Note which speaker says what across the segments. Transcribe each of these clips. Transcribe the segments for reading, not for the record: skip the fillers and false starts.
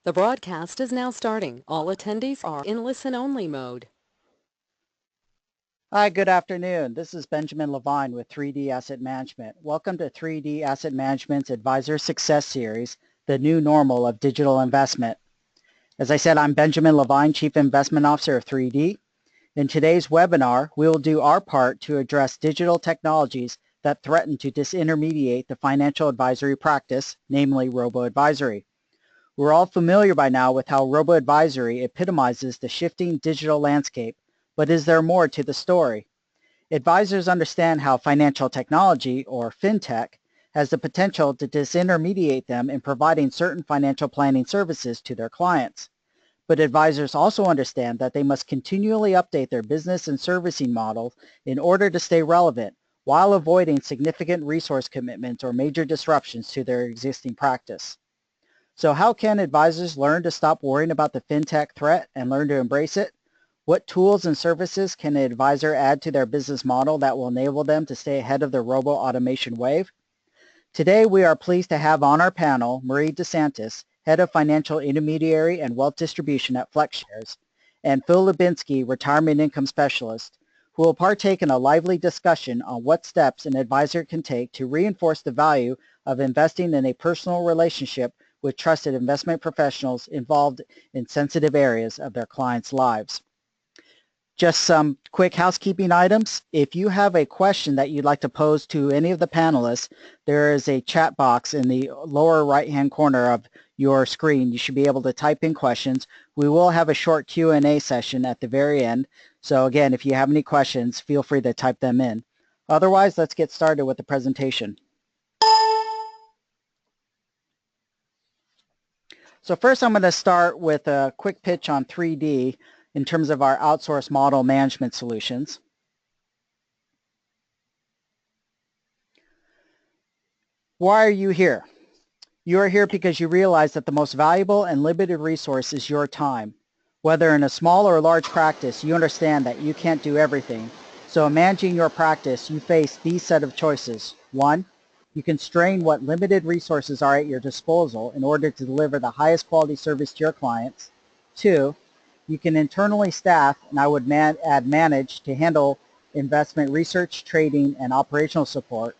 Speaker 1: The broadcast is now starting. All attendees are in listen-only mode.
Speaker 2: Hi, good afternoon. This is Benjamin Levine with 3D Asset Management. Welcome to 3D Asset Management's Advisor Success Series, the new normal of digital investment. As I said, I'm Benjamin Levine, Chief Investment Officer of 3D. In today's webinar, we will do our part to address digital technologies that threaten to disintermediate the financial advisory practice, namely robo-advisory. We're all familiar by now with how robo-advisory epitomizes the shifting digital landscape, but is there more to the story? Advisors understand how financial technology, or fintech, has the potential to disintermediate them in providing certain financial planning services to their clients. But advisors also understand that they must continually update their business and servicing models in order to stay relevant while avoiding significant resource commitments or major disruptions to their existing practice. So how can advisors learn to stop worrying about the fintech threat and learn to embrace it? What tools and services can an advisor add to their business model that will enable them to stay ahead of the robo-automation wave? Today, we are pleased to have on our panel Marie DeSantis, Head of Financial Intermediary and Wealth Distribution at FlexShares, and Phil Lubinsky, Retirement Income Specialist, who will partake in a lively discussion on what steps an advisor can take to reinforce the value of investing in a personal relationship with trusted investment professionals involved in sensitive areas of their clients' lives. Just some quick housekeeping items. If you have a question that you'd like to pose to any of the panelists, there is a chat box in the lower right-hand corner of your screen. You should be able to type in questions. We will have a short Q&A session at the very end. So again, if you have any questions, feel free to type them in. Otherwise, let's get started with the presentation. So first, I'm going to start with a quick pitch on 3D in terms of our outsourced model management solutions. Why are you here? You are here because you realize that the most valuable and limited resource is your time. Whether in a small or large practice, you understand that you can't do everything. So in managing your practice, you face these set of choices. 1, you constrain what limited resources are at your disposal in order to deliver the highest quality service to your clients. 2, you can internally staff, and I would add manage, to handle investment research, trading, and operational support.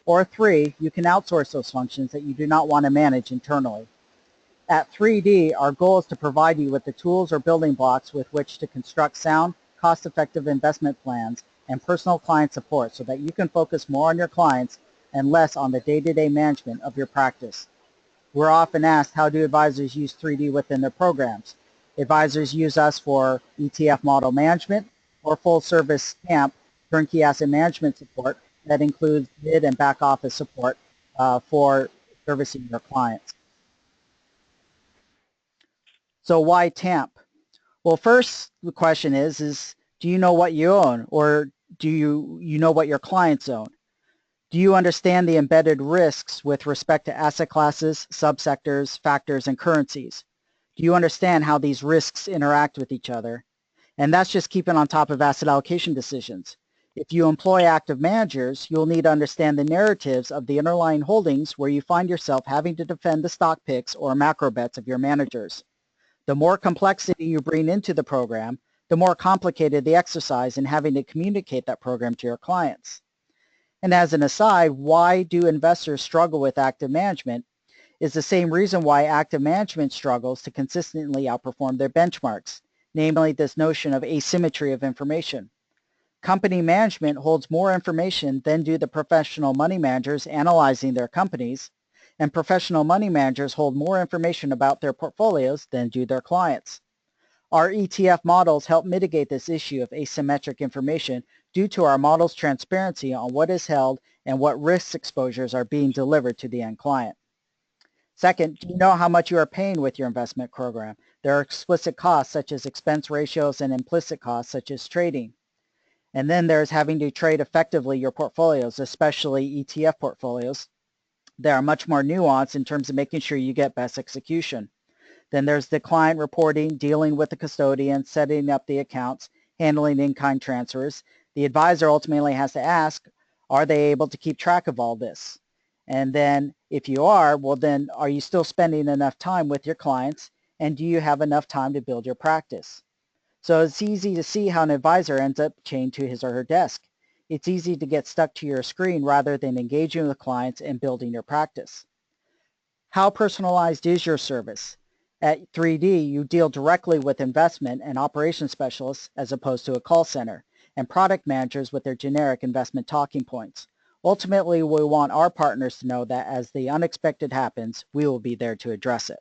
Speaker 2: Or 3, you can outsource those functions that you do not want to manage internally. At 3D, our goal is to provide you with the tools or building blocks with which to construct sound, cost-effective investment plans and personal client support so that you can focus more on your clients and less on the day-to-day management of your practice. We're often asked, how do advisors use 3D within their programs? Advisors use us for ETF model management or full-service TAMP, turnkey asset management support, that includes mid and back office support for servicing your clients. So why TAMP? Well, first the question is do you know what you own, or do you know what your clients own? Do you understand the embedded risks with respect to asset classes, subsectors, factors, and currencies? Do you understand how these risks interact with each other? And that's just keeping on top of asset allocation decisions. If you employ active managers, you'll need to understand the narratives of the underlying holdings where you find yourself having to defend the stock picks or macro bets of your managers. The more complexity you bring into the program, the more complicated the exercise in having to communicate that program to your clients. And as an aside, why do investors struggle with active management is the same reason why active management struggles to consistently outperform their benchmarks, namely this notion of asymmetry of information. Company management holds more information than do the professional money managers analyzing their companies, and professional money managers hold more information about their portfolios than do their clients. Our ETF models help mitigate this issue of asymmetric information due to our model's transparency on what is held and what risk exposures are being delivered to the end client. Second, do you know how much you are paying with your investment program? There are explicit costs such as expense ratios and implicit costs such as trading. And then there's having to trade effectively your portfolios, especially ETF portfolios. They are much more nuanced in terms of making sure you get best execution. Then there's the client reporting, dealing with the custodian, setting up the accounts, handling in-kind transfers. The advisor ultimately has to ask, are they able to keep track of all this? And then if you are, well then are you still spending enough time with your clients? And do you have enough time to build your practice? So it's easy to see how an advisor ends up chained to his or her desk. It's easy to get stuck to your screen rather than engaging with clients and building your practice. How personalized is your service? At 3D, you deal directly with investment and operations specialists as opposed to a call center, and product managers with their generic investment talking points. Ultimately, we want our partners to know that as the unexpected happens, we will be there to address it.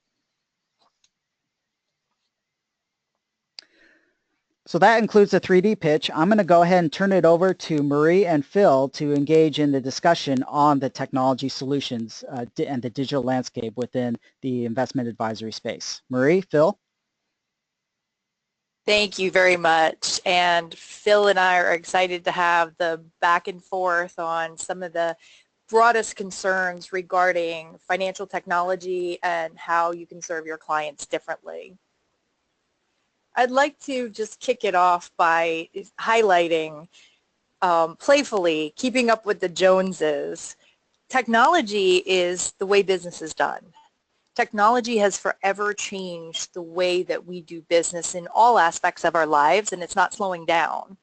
Speaker 2: So that includes the 3D pitch. I'm going to go ahead and turn it over to Marie and Phil to engage in the discussion on the technology solutions and the digital landscape within the investment advisory space. Marie, Phil?
Speaker 3: Thank you very much. And Phil and I are excited to have the back and forth on some of the broadest concerns regarding financial technology and how you can serve your clients differently. I'd like to just kick it off by highlighting playfully, keeping up with the Joneses. Technology is the way business is done. Technology has forever changed the way that we do business in all aspects of our lives, and it's not slowing down.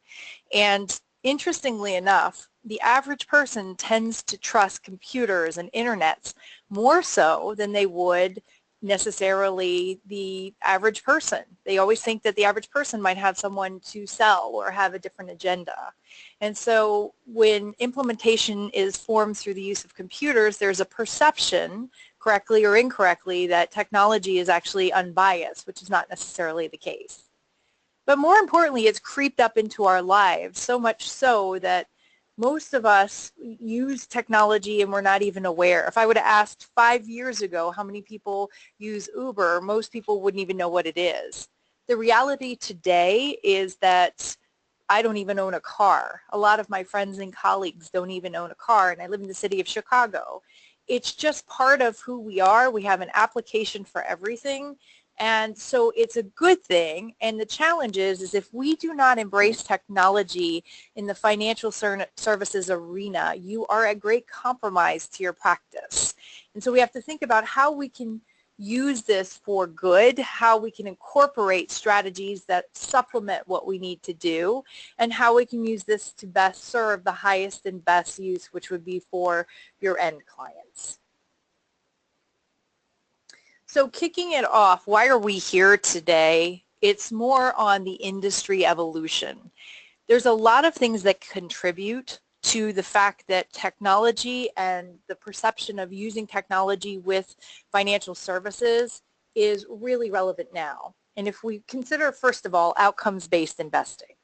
Speaker 3: And interestingly enough, the average person tends to trust computers and internets more so than they would necessarily the average person. They always think that the average person might have someone to sell or have a different agenda. And so when implementation is formed through the use of computers, there's a perception, correctly or incorrectly, that technology is actually unbiased, which is not necessarily the case. But more importantly, it's creeped up into our lives, so much so that most of us use technology and we're not even aware. If I would have asked 5 years ago how many people use Uber, most people wouldn't even know what it is. The reality today is that I don't even own a car. A lot of my friends and colleagues don't even own a car, and I live in the city of Chicago. It's just part of who we are. We have an application for everything. And so it's a good thing, and the challenge is if we do not embrace technology in the financial services arena, you are at great compromise to your practice. And so we have to think about how we can use this for good, how we can incorporate strategies that supplement what we need to do, and how we can use this to best serve the highest and best use, which would be for your end clients. So kicking it off, why are we here today? It's more on the industry evolution. There's a lot of things that contribute to the fact that technology and the perception of using technology with financial services is really relevant now. And if we consider, first of all, outcomes-based investing,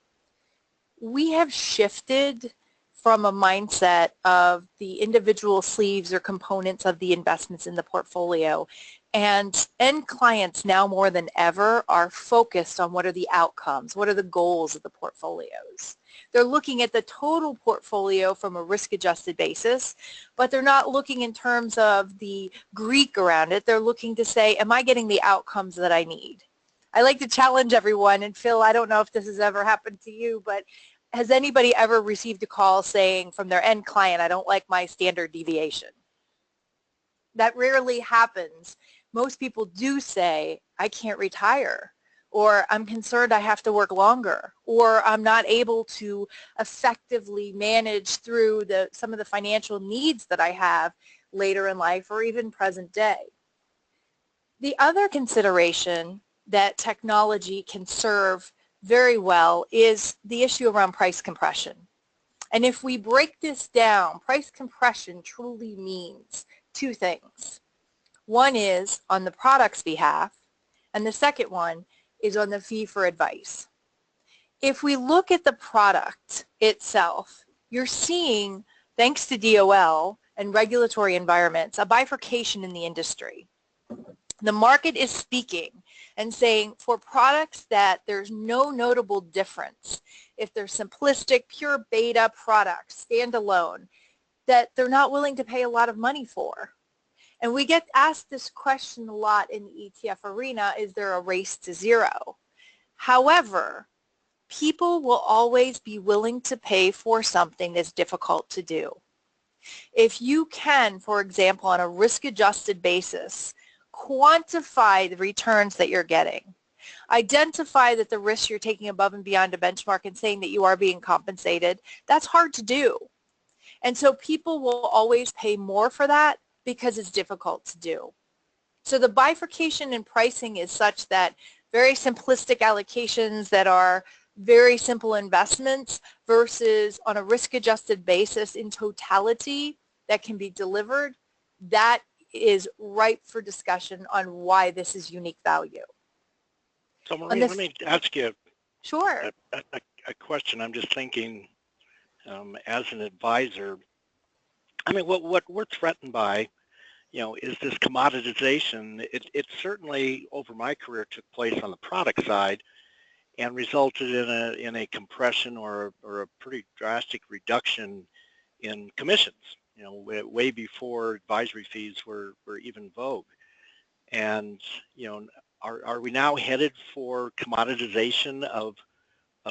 Speaker 3: we have shifted from a mindset of the individual sleeves or components of the investments in the portfolio. And end clients now more than ever are focused on what are the outcomes, what are the goals of the portfolios. They're looking at the total portfolio from a risk-adjusted basis, but they're not looking in terms of the Greek around it. They're looking to say, am I getting the outcomes that I need? I like to challenge everyone, and Phil, I don't know if this has ever happened to you, but has anybody ever received a call saying from their end client, I don't like my standard deviation? That rarely happens. Most people do say, I can't retire, or I'm concerned I have to work longer, or I'm not able to effectively manage through some of the financial needs that I have later in life or even present day. The other consideration that technology can serve very well is the issue around price compression. And if we break this down, price compression truly means two things. One is on the product's behalf, and the second one is on the fee for advice. If we look at the product itself, you're seeing, thanks to DOL and regulatory environments, a bifurcation in the industry. The market is speaking and saying for products that there's no notable difference, if they're simplistic, pure beta products, standalone, that they're not willing to pay a lot of money for. And we get asked this question a lot in the ETF arena, is there a race to zero? However, people will always be willing to pay for something that's difficult to do. If you can, for example, on a risk-adjusted basis, quantify the returns that you're getting. Identify that the risks you're taking above and beyond a benchmark and saying that you are being compensated. That's hard to do. And so people will always pay more for that because it's difficult to do. So the bifurcation in pricing is such that very simplistic allocations that are very simple investments versus on a risk-adjusted basis in totality that can be delivered, that is ripe for discussion on why this is unique value.
Speaker 4: So Maureen, let me ask you
Speaker 3: Sure.
Speaker 4: a question. I'm just thinking as an advisor, I mean, what we're threatened by, is this commoditization. It certainly over my career took place on the product side and resulted in a compression or a pretty drastic reduction in commissions, way before advisory fees were even vogue. And, are we now headed for commoditization of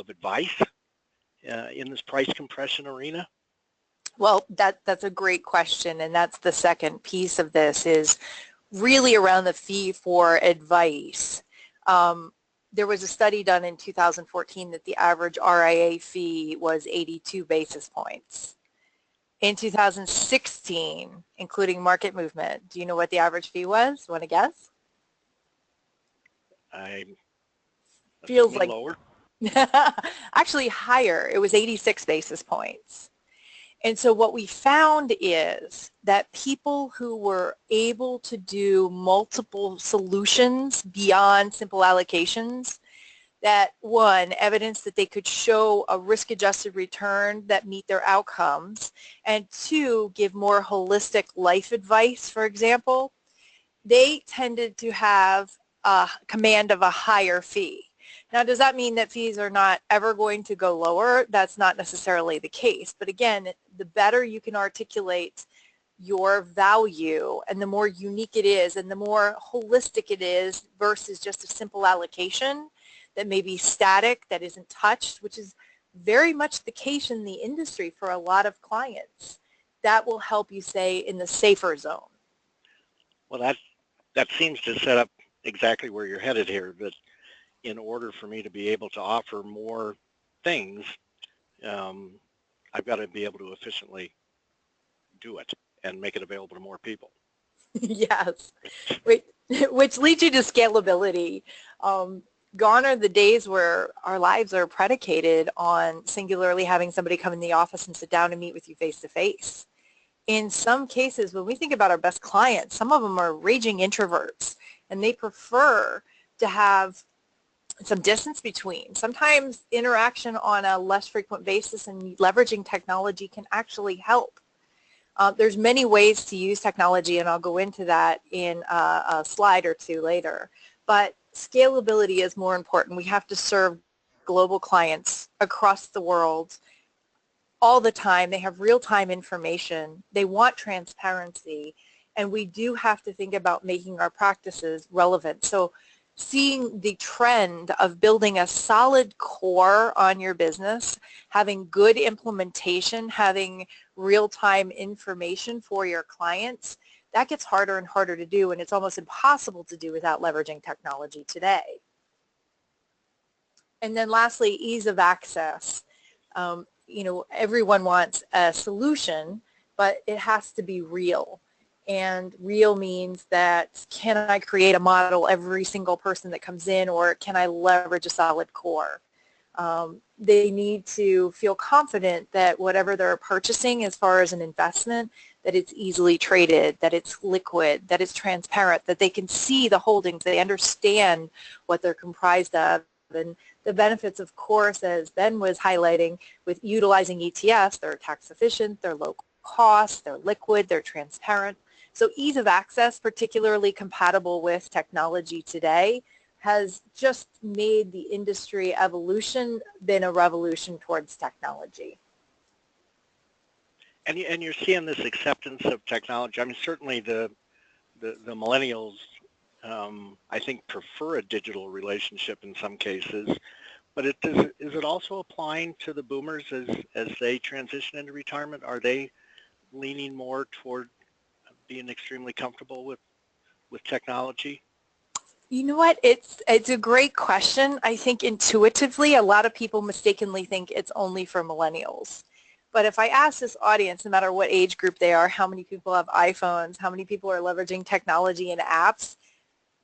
Speaker 4: advice in this price compression arena?
Speaker 3: Well, that's a great question, and that's the second piece of this is really around the fee for advice. There was a study done in 2014 that the average RIA fee was 82 basis points. In 2016, including market movement, do you know what the average fee was? Want to guess? Feels like
Speaker 4: lower.
Speaker 3: Actually higher. It was 86 basis points. And so what we found is that people who were able to do multiple solutions beyond simple allocations, that one, evidence that they could show a risk-adjusted return that meet their outcomes, and two, give more holistic life advice, for example, they tended to have a command of a higher fee. Now, does that mean that fees are not ever going to go lower? That's not necessarily the case. But again, the better you can articulate your value and the more unique it is and the more holistic it is versus just a simple allocation that may be static, that isn't touched, which is very much the case in the industry for a lot of clients, that will help you stay in the safer zone.
Speaker 4: Well, that seems to set up exactly where you're headed here, but in order for me to be able to offer more things, I've got to be able to efficiently do it and make it available to more people.
Speaker 3: Yes, which leads you to scalability. Gone are the days where our lives are predicated on singularly having somebody come in the office and sit down and meet with you face to face. In some cases, when we think about our best clients, some of them are raging introverts and they prefer to have some distance between. Sometimes interaction on a less frequent basis and leveraging technology can actually help. There's many ways to use technology, and I'll go into that in a slide or two later. But scalability is more important. We have to serve global clients across the world all the time. They have real-time information. They want transparency, and we do have to think about making our practices relevant. So seeing the trend of building a solid core on your business, having good implementation, having real-time information for your clients, that gets harder and harder to do, and it's almost impossible to do without leveraging technology today. And then lastly, ease of access. Everyone wants a solution, but it has to be real. And real means that can I create a model every single person that comes in, or can I leverage a solid core? They need to feel confident that whatever they're purchasing as far as an investment, that it's easily traded, that it's liquid, that it's transparent, that they can see the holdings, they understand what they're comprised of. And the benefits, of course, as Ben was highlighting, with utilizing ETFs, they're tax efficient, they're low cost, they're liquid, they're transparent. So ease of access, particularly compatible with technology today, has just made the industry evolution been a revolution towards technology.
Speaker 4: And you're seeing this acceptance of technology. I mean, certainly the millennials, I think, prefer a digital relationship in some cases. But is it also applying to the boomers as they transition into retirement? Are they leaning more toward being extremely comfortable with with technology?
Speaker 3: You know what? It's a great question. I think intuitively, a lot of people mistakenly think it's only for millennials. But if I ask this audience, no matter what age group they are, how many people have iPhones, how many people are leveraging technology and apps,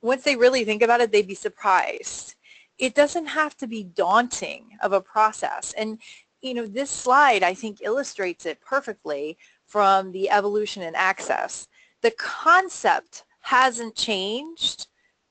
Speaker 3: once they really think about it, they'd be surprised. It doesn't have to be daunting of a process. And, this slide, I think, illustrates it perfectly from the evolution and access. The concept hasn't changed,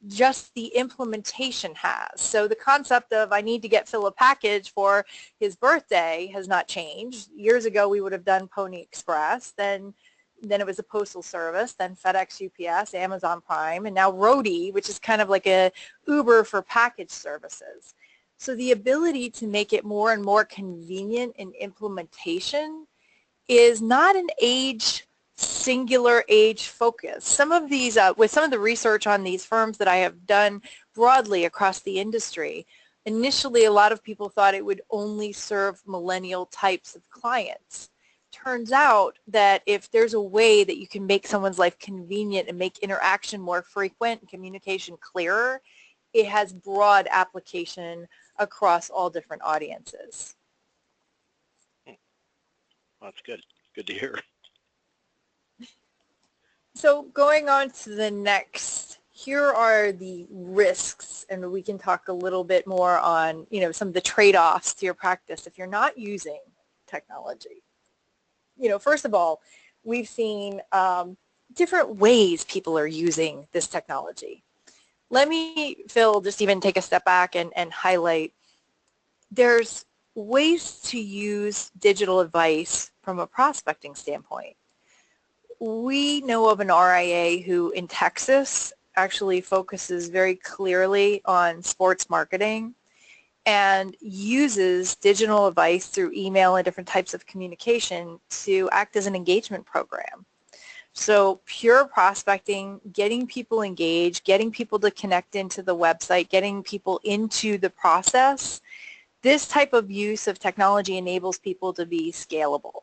Speaker 3: just the implementation has. So the concept of I need to get Phil a package for his birthday has not changed. Years ago, we would have done Pony Express, then it was a postal service, then FedEx, UPS, Amazon Prime, and now Roadie, which is kind of like a Uber for package services. So the ability to make it more and more convenient in implementation is not an singular age focus. Some of these, with some of the research on these firms that I have done broadly across the industry, initially a lot of people thought it would only serve millennial types of clients. Turns out that if there's a way that you can make someone's life convenient and make interaction more frequent and communication clearer, it has broad application across all different audiences.
Speaker 4: Well, that's good. Good to hear.
Speaker 3: So going on to the next, here are the risks, and we can talk a little bit more on, some of the trade-offs to your practice if you're not using technology. First of all, we've seen different ways people are using this technology. Let me, Phil, just even take a step back and highlight there's ways to use digital advice from a prospecting standpoint. We know of an RIA who in Texas actually focuses very clearly on sports marketing and uses digital advice through email and different types of communication to act as an engagement program. So pure prospecting, getting people engaged, getting people to connect into the website, getting people into the process, this type of use of technology enables people to be scalable.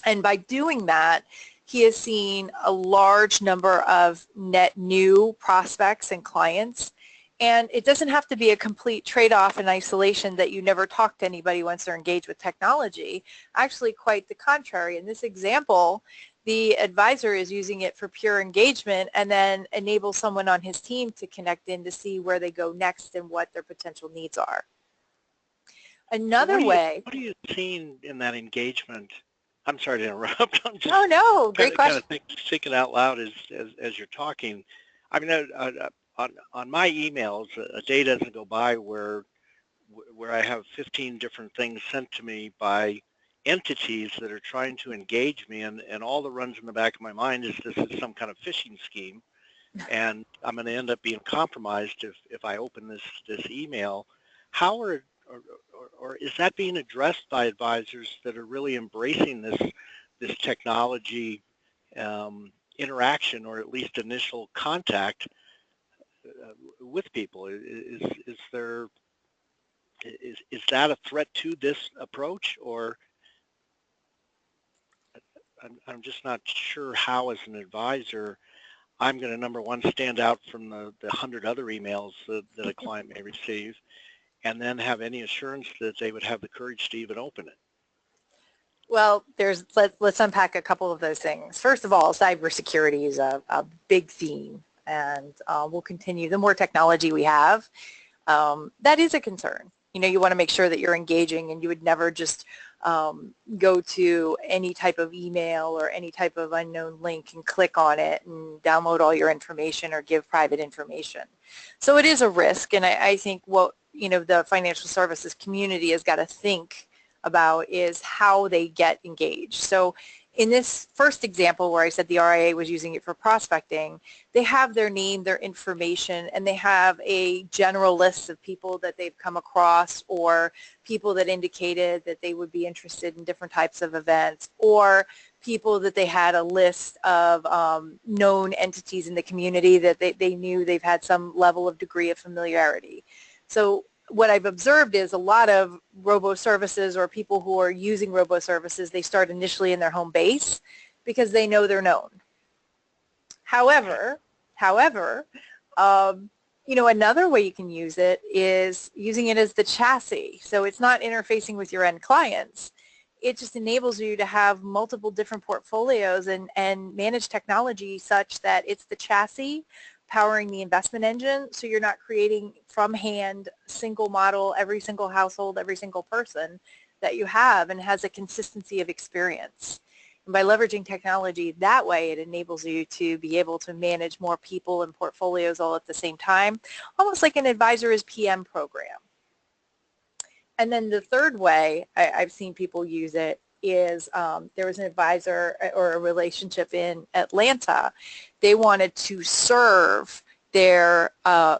Speaker 3: And by doing that, he has seen a large number of net new prospects and clients. And it doesn't have to be a complete trade-off in isolation that you never talk to anybody once they're engaged with technology. Actually, quite the contrary. In this example, the advisor is using it for pure engagement and then enables someone on his team to connect in to see where they go next and what their potential needs are. Another way.
Speaker 4: What are you seeing in that engagement? I'm sorry to interrupt. I'm just
Speaker 3: no, great question.
Speaker 4: Kind of thinking out loud as you're talking. I mean, on my emails, a day doesn't go by where I have 15 different things sent to me by entities that are trying to engage me, and all that runs in the back of my mind is this is some kind of phishing scheme, and I'm going to end up being compromised if I open this email. How are or is that being addressed by advisors that are really embracing this technology interaction, or at least initial contact with people? Is that a threat to this approach, or I'm just not sure how, as an advisor, I'm going to, number one, stand out from the 100 other emails that a client may receive, and then have any assurance that they would have the courage to even open it.
Speaker 3: Well, let's unpack a couple of those things. First of all, cybersecurity is a big theme, and we'll continue. The more technology we have, that is a concern. You want to make sure that you're engaging, and you would never just go to any type of email or any type of unknown link and click on it and download all your information or give private information. So it is a risk, and I think what the financial services community has got to think about is how they get engaged. So in this first example where I said the RIA was using it for prospecting, they have their name, their information, and they have a general list of people that they've come across, or people that indicated that they would be interested in different types of events, or people that they had a list of known entities in the community that they knew they've had some level of degree of familiarity. So what I've observed is a lot of robo-services, or people who are using robo-services, they start initially in their home base because they know they're known. However, However, another way you can use it is using it as the chassis. So it's not interfacing with your end clients. It just enables you to have multiple different portfolios and manage technology such that it's the chassis powering the investment engine, so you're not creating from hand single model every single household, every single person that you have, and has a consistency of experience. And by leveraging technology that way, it enables you to be able to manage more people and portfolios all at the same time, almost like an advisor is PM program. And then the third way I've seen people use it is there was an advisor or a relationship in Atlanta. They wanted to serve their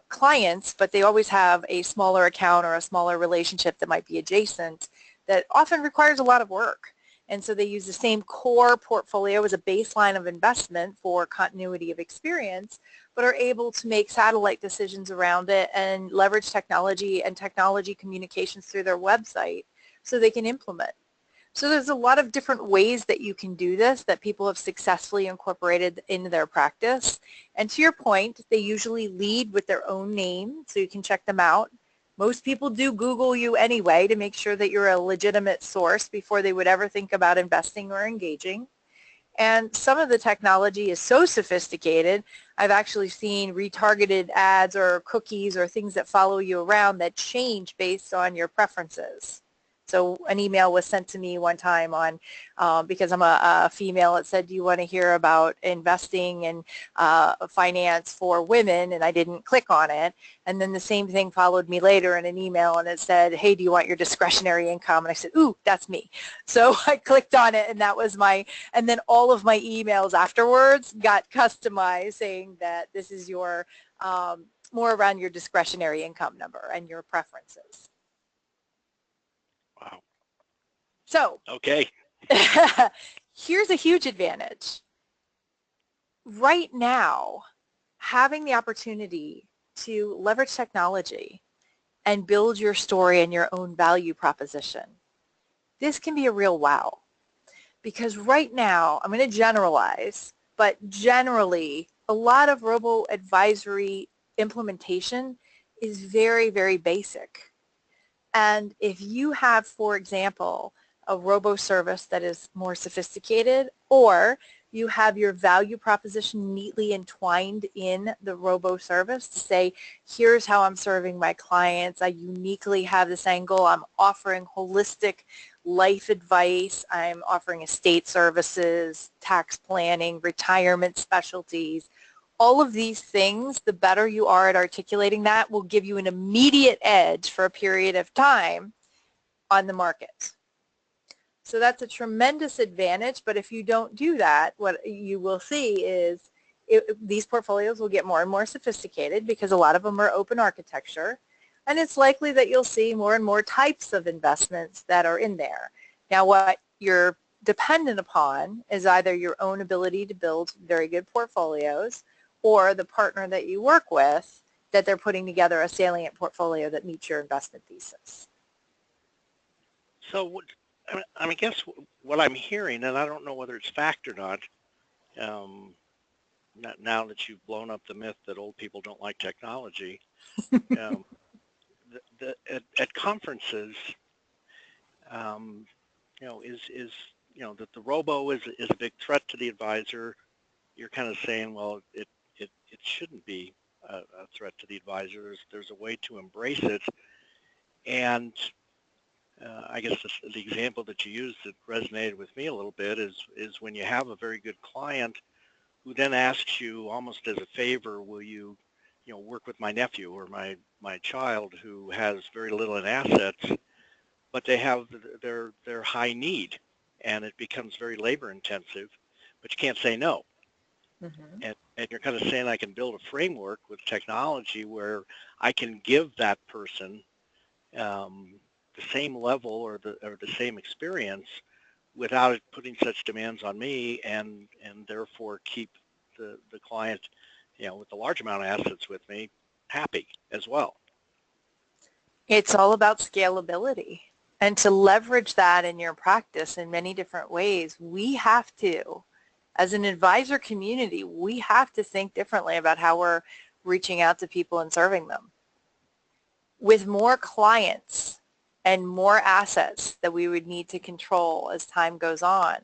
Speaker 3: clients, but they always have a smaller account or a smaller relationship that might be adjacent that often requires a lot of work. And so they use the same core portfolio as a baseline of investment for continuity of experience, but are able to make satellite decisions around it and leverage technology and technology communications through their website so they can implement. So there's a lot of different ways that you can do this that people have successfully incorporated into their practice. And to your point, they usually lead with their own name, so you can check them out. Most people do Google you anyway to make sure that you're a legitimate source before they would ever think about investing or engaging. And some of the technology is so sophisticated, I've actually seen retargeted ads or cookies or things that follow you around that change based on your preferences. So an email was sent to me one time on, because I'm a female, it said, do you want to hear about investing in finance for women? And I didn't click on it. And then the same thing followed me later in an email, and it said, hey, do you want your discretionary income? And I said, ooh, that's me. So I clicked on it, and that was my, and then all of my emails afterwards got customized saying that this is your, more around your discretionary income number and your preferences.
Speaker 4: Wow.
Speaker 3: So,
Speaker 4: okay.
Speaker 3: Here's a huge advantage. Right now, having the opportunity to leverage technology and build your story and your own value proposition, this can be a real wow. Because right now, I'm going to generalize, but generally, a lot of robo-advisory implementation is very, very basic. And if you have, for example, a robo-service that is more sophisticated, or you have your value proposition neatly entwined in the robo-service to say, here's how I'm serving my clients, I uniquely have this angle, I'm offering holistic life advice, I'm offering estate services, tax planning, retirement specialties, all of these things, the better you are at articulating that will give you an immediate edge for a period of time on the market. So that's a tremendous advantage, but if you don't do that, what you will see is these portfolios will get more and more sophisticated because a lot of them are open architecture, and it's likely that you'll see more and more types of investments that are in there. Now, what you're dependent upon is either your own ability to build very good portfolios or the partner that you work with, that they're putting together a salient portfolio that meets your investment thesis.
Speaker 4: So I guess what I'm hearing, and I don't know whether it's fact or not, now that you've blown up the myth that old people don't like technology, at conferences, that the robo is a big threat to the advisor. You're kind of saying, well, it shouldn't be a threat to the advisor. There's a way to embrace it, and I guess the example that you used that resonated with me a little bit is when you have a very good client who then asks you almost as a favor, will you work with my nephew or my child who has very little in assets, but they have their high need, and it becomes very labor intensive, but you can't say no. Mm-hmm. And you're kind of saying I can build a framework with technology where I can give that person the same level or the same experience without it putting such demands on me, and therefore keep the client, with the large amount of assets with me, happy as well.
Speaker 3: It's all about scalability. And to leverage that in your practice in many different ways, we have to As an advisor community, we have to think differently about how we're reaching out to people and serving them. With more clients and more assets that we would need to control as time goes on,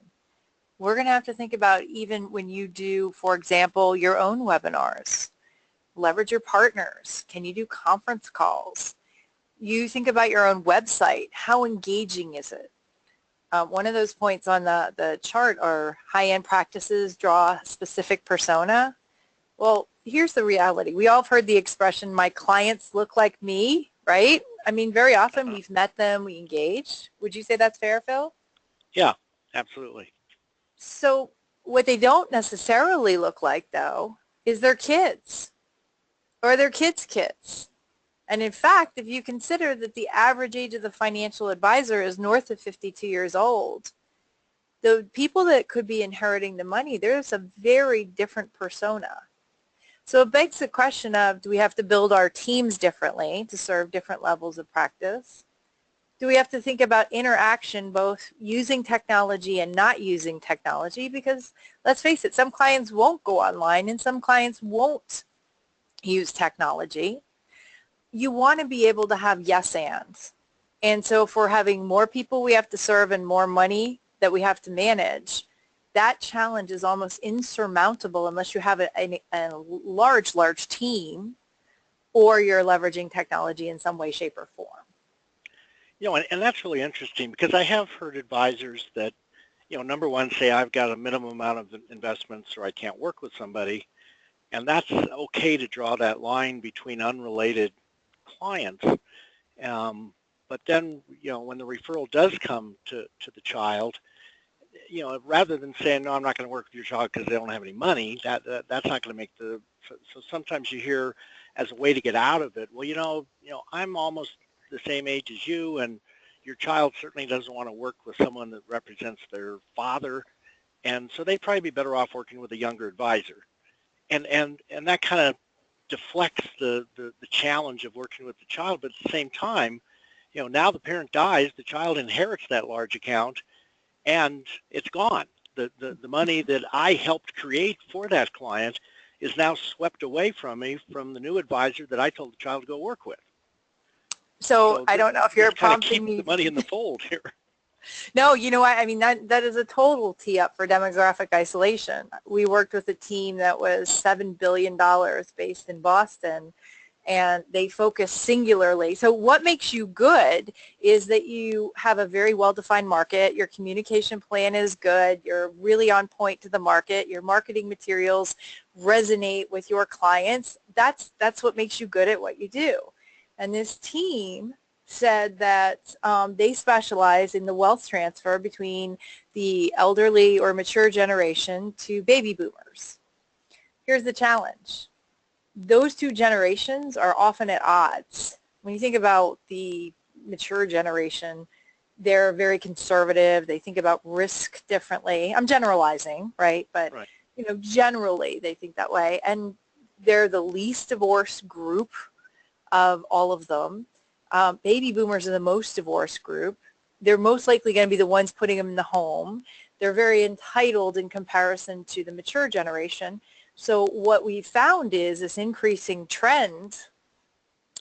Speaker 3: we're going to have to think about, even when you do, for example, your own webinars, leverage your partners. Can you do conference calls? You think about your own website. How engaging is it? One of those points on the chart are high-end practices draw specific persona. Well, here's the reality. We all have heard the expression, my clients look like me, right? I mean, very often we've met them, we engage. Would you say that's fair, Phil?
Speaker 4: Yeah, absolutely.
Speaker 3: So what they don't necessarily look like, though, is their kids or their kids' kids. And in fact, if you consider that the average age of the financial advisor is north of 52 years old, the people that could be inheriting the money, there's a very different persona. So it begs the question of, do we have to build our teams differently to serve different levels of practice? Do we have to think about interaction, both using technology and not using technology? Because let's face it, some clients won't go online and some clients won't use technology. You want to be able to have yes ands. And so if we're having more people we have to serve and more money that we have to manage, that challenge is almost insurmountable unless you have a large team or you're leveraging technology in some way, shape, or form.
Speaker 4: You know, and that's really interesting, because I have heard advisors that, you know, number one, say I've got a minimum amount of investments or I can't work with somebody, and that's okay to draw that line between unrelated clients. But then, you know, when the referral does come to the child, you know, rather than saying, no, I'm not going to work with your child because they don't have any money, that's not going to make the, so sometimes you hear as a way to get out of it, well, you know, I'm almost the same age as you, and your child certainly doesn't want to work with someone that represents their father, and so they'd probably be better off working with a younger advisor. And that kind of deflects the challenge of working with the child, but at the same time, you know, now the parent dies, the child inherits that large account, and it's gone. The money that I helped create for that client is now swept away from me from the new advisor that I told the child to go work with.
Speaker 3: So I don't know if you're prompting me.
Speaker 4: The money in the fold here.
Speaker 3: No, you know what? I mean, that is a total tee up for demographic isolation. We worked with a team that was $7 billion based in Boston, and they focus singularly. So what makes you good is that you have a very well-defined market, your communication plan is good, you're really on point to the market, your marketing materials resonate with your clients. That's what makes you good at what you do. And this team said that they specialize in the wealth transfer between the elderly or mature generation to baby boomers. Here's the challenge. Those two generations are often at odds. When you think about the mature generation, they're very conservative. They think about risk differently. I'm generalizing, right? But right. You know, generally they think that way. And they're the least divorced group of all of them. Baby boomers are the most divorced group. They're most likely going to be the ones putting them in the home. They're very entitled in comparison to the mature generation. So what we found is this increasing trend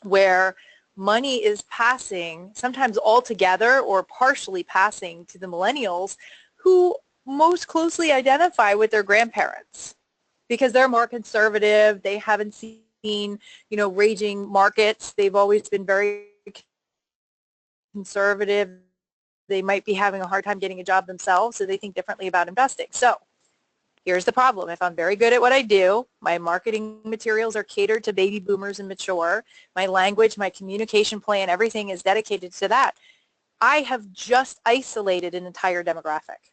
Speaker 3: where money is passing, sometimes altogether or partially passing, to the millennials who most closely identify with their grandparents because they're more conservative. They haven't seen, you know, raging markets. They've always been very conservative. They might be having a hard time getting a job themselves, so they think differently about investing. So here's the problem. If I'm very good at what I do, my marketing materials are catered to baby boomers and mature, my language, my communication plan, everything is dedicated to that, I have just isolated an entire demographic.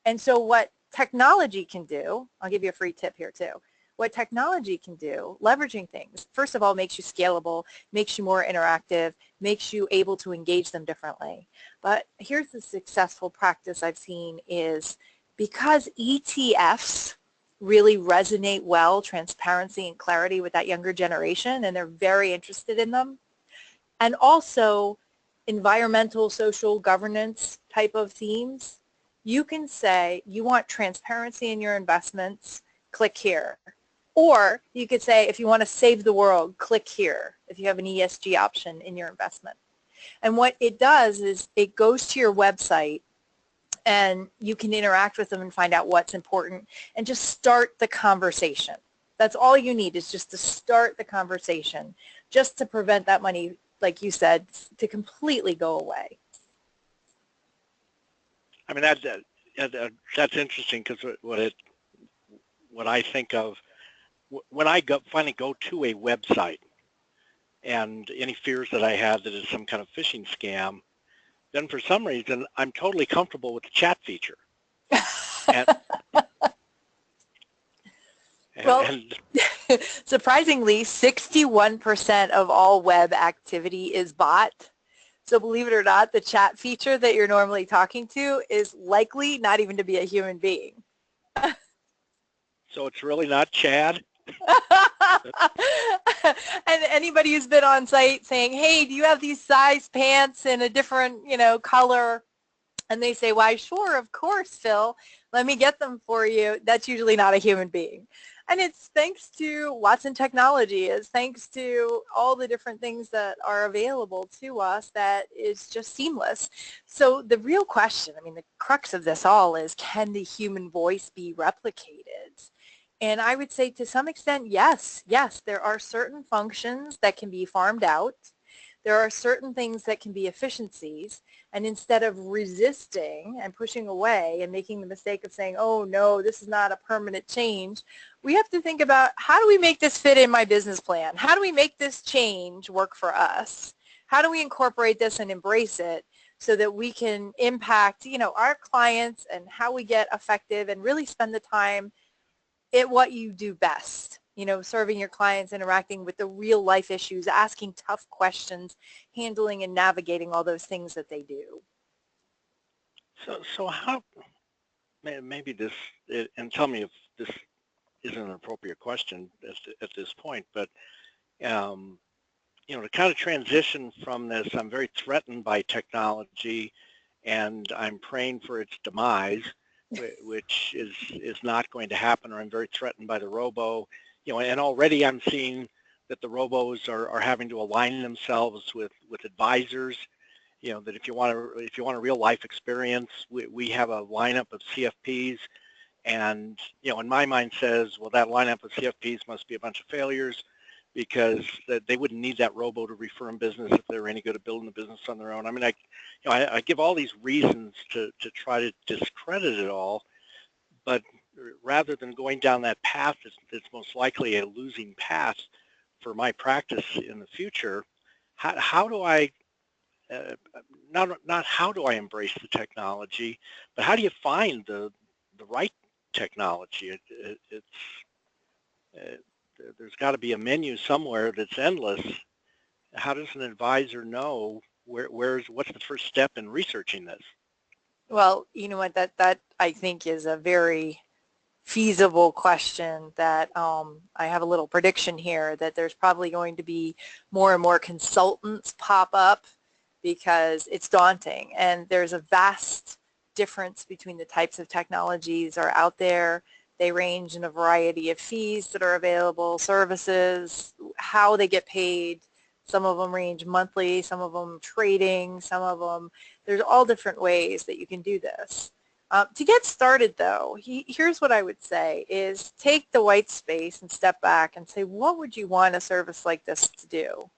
Speaker 3: And so what technology can do, I'll give you a free tip here too, what technology can do, leveraging things, first of all, makes you scalable, makes you more interactive, makes you able to engage them differently. But here's the successful practice I've seen is because ETFs really resonate well, transparency and clarity with that younger generation, and they're very interested in them, and also environmental, social governance type of themes, You can say you want transparency in your investments, click here. Or you could say if you want to save the world, click here if you have an ESG option in your investment. And what it does is it goes to your website and you can interact with them and find out what's important and just start the conversation. That's all you need, is just to start the conversation, just to prevent that money, like you said, to completely go away.
Speaker 4: I mean, that's interesting, because what I think of when I finally go to a website, and any fears that I had that it's some kind of phishing scam, then for some reason I'm totally comfortable with the chat feature. And,
Speaker 3: Well,
Speaker 4: and
Speaker 3: surprisingly, 61% of all web activity is bot. So believe it or not, the chat feature that you're normally talking to is likely not even to be a human being.
Speaker 4: so it's really not Chad?
Speaker 3: And anybody who's been on site saying, hey, do you have these size pants in a different, color? And they say, why, sure, of course, Phil, let me get them for you. That's usually not a human being. And it's thanks to Watson Technology. It's thanks to all the different things that are available to us that is just seamless. So the real question, I mean, the crux of this all is, can the human voice be replicated? And I would say to some extent, yes. Yes, there are certain functions that can be farmed out. There are certain things that can be efficiencies. And instead of resisting and pushing away and making the mistake of saying, oh, no, this is not a permanent change, we have to think about, how do we make this fit in my business plan? How do we make this change work for us? How do we incorporate this and embrace it so that we can impact, our clients and how we get effective and really spend the time at what you do best, serving your clients, interacting with the real life issues, asking tough questions, handling and navigating all those things that they do.
Speaker 4: So how, maybe this, and tell me if this isn't an appropriate question at this point, but to kind of transition from this, I'm very threatened by technology and I'm praying for its demise, which is not going to happen, or I'm very threatened by the robo, and already I'm seeing that the robos are having to align themselves with advisors, that if you want a real life experience, we have a lineup of CFPs, and in my mind says, well, that lineup of CFPs must be a bunch of failures, because they wouldn't need that robo to refer them business if they're any good at building the business on their own. I mean, I give all these reasons to try to discredit it all, but rather than going down that path that's most likely a losing path for my practice in the future, how do I, not how do I embrace the technology, but how do you find the right technology? There's got to be a menu somewhere that's endless. How does an advisor know what's the first step in researching this?
Speaker 3: Well, you know what, that I think is a very feasible question that I have a little prediction here that there's probably going to be more and more consultants pop up, because it's daunting, and there's a vast difference between the types of technologies that are out there. They range in a variety of fees that are available, services, how they get paid. Some of them range monthly, some of them trading, some of them, there's all different ways that you can do this. To get started though, here's what I would say is take the white space and step back and say, what would you want a service like this to do?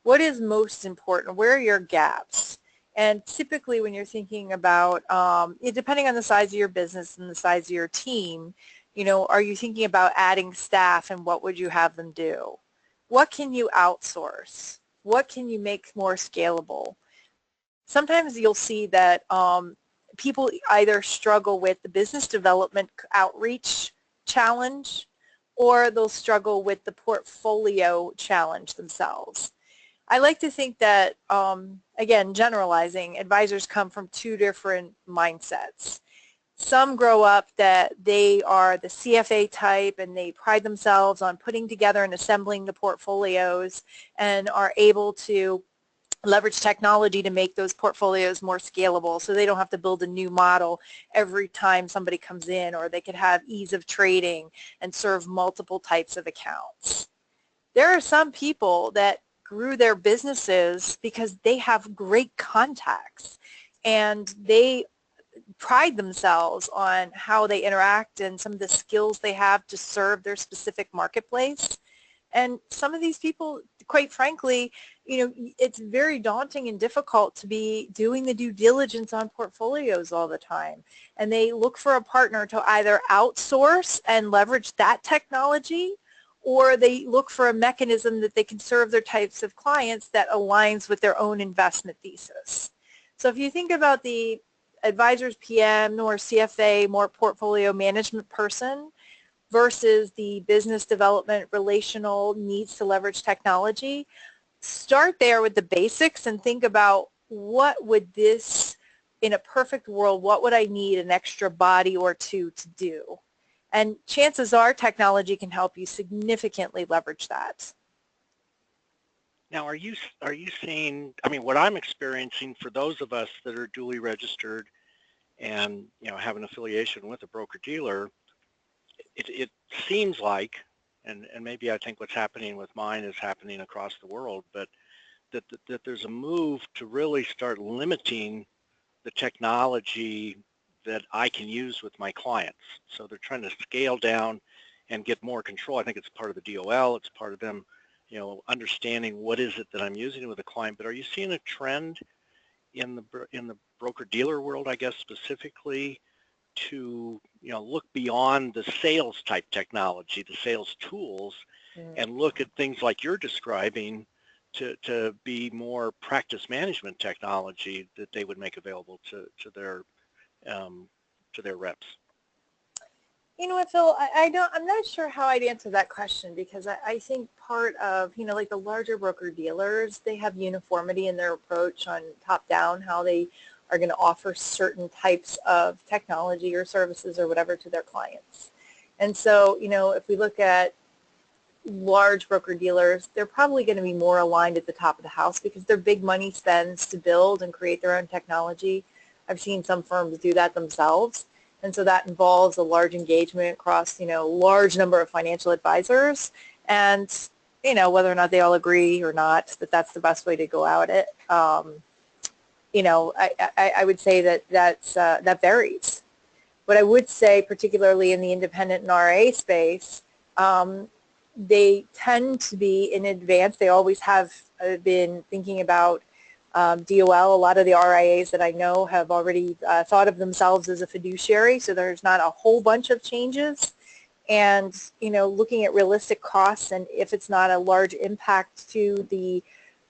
Speaker 3: What is most important? Where are your gaps? And typically when you're thinking about, depending on the size of your business and the size of your team, are you thinking about adding staff, and what would you have them do? What can you outsource? What can you make more scalable? Sometimes you'll see that people either struggle with the business development outreach challenge, or they'll struggle with the portfolio challenge themselves. I like to think that, again, generalizing, advisors come from two different mindsets. Some grow up that they are the CFA type and they pride themselves on putting together and assembling the portfolios and are able to leverage technology to make those portfolios more scalable so they don't have to build a new model every time somebody comes in, or they could have ease of trading and serve multiple types of accounts. There are some people that grew their businesses because they have great contacts and they pride themselves on how they interact and some of the skills they have to serve their specific marketplace. And some of these people, quite frankly, it's very daunting and difficult to be doing the due diligence on portfolios all the time. And they look for a partner to either outsource and leverage that technology, or they look for a mechanism that they can serve their types of clients that aligns with their own investment thesis. So if you think about the advisor's PM or CFA, more portfolio management person, versus the business development relational needs to leverage technology, start there with the basics and think about what would this, in a perfect world, what would I need an extra body or two to do? And chances are technology can help you significantly leverage that.
Speaker 4: Now, are you seeing, I mean, what I'm experiencing for those of us that are duly registered and, have an affiliation with a broker-dealer, it seems like, and maybe I think what's happening with mine is happening across the world, but that there's a move to really start limiting the technology that I can use with my clients. So they're trying to scale down and get more control. I think it's part of the DOL. It's part of them, understanding what is it that I'm using with a client. But are you seeing a trend in the broker-dealer world, I guess, specifically, to look beyond the sales type technology, the sales tools, and look at things like you're describing to be more practice management technology that they would make available to their reps?
Speaker 3: You know what, Phil, I'm not sure how I'd answer that question, because I think part of, like the larger broker dealers, they have uniformity in their approach on top down, how they are going to offer certain types of technology or services or whatever to their clients. And so, if we look at large broker dealers, they're probably going to be more aligned at the top of the house because they're big money spends to build and create their own technology. I've seen some firms do that themselves. And so that involves a large engagement across, large number of financial advisors. And, whether or not they all agree or not that that's the best way to go at it, I would say that varies. What I would say, particularly in the independent and RIA space, they tend to be in advance. They always have been thinking about DOL. A lot of the RIAs that I know have already thought of themselves as a fiduciary, so there's not a whole bunch of changes. And, looking at realistic costs, and if it's not a large impact to the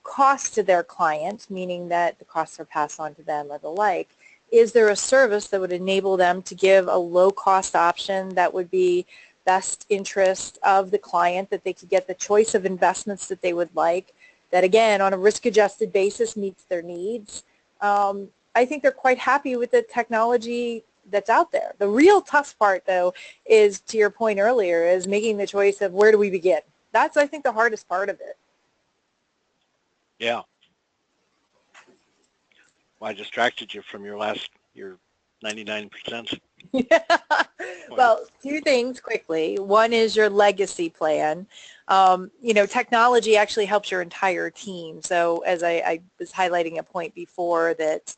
Speaker 3: cost to their client, meaning that the costs are passed on to them or the like, is there a service that would enable them to give a low-cost option that would be best interest of the client, that they could get the choice of investments that they would like, that again, on a risk-adjusted basis meets their needs? I think they're quite happy with the technology that's out there. The real tough part, though, is, to your point earlier, is making the choice of where do we begin. That's, I think, the hardest part of it.
Speaker 4: Yeah. Well, I distracted you from your 99%.
Speaker 3: Yeah. Well, two things quickly. One is your legacy plan. Technology actually helps your entire team. So as I was highlighting a point before, that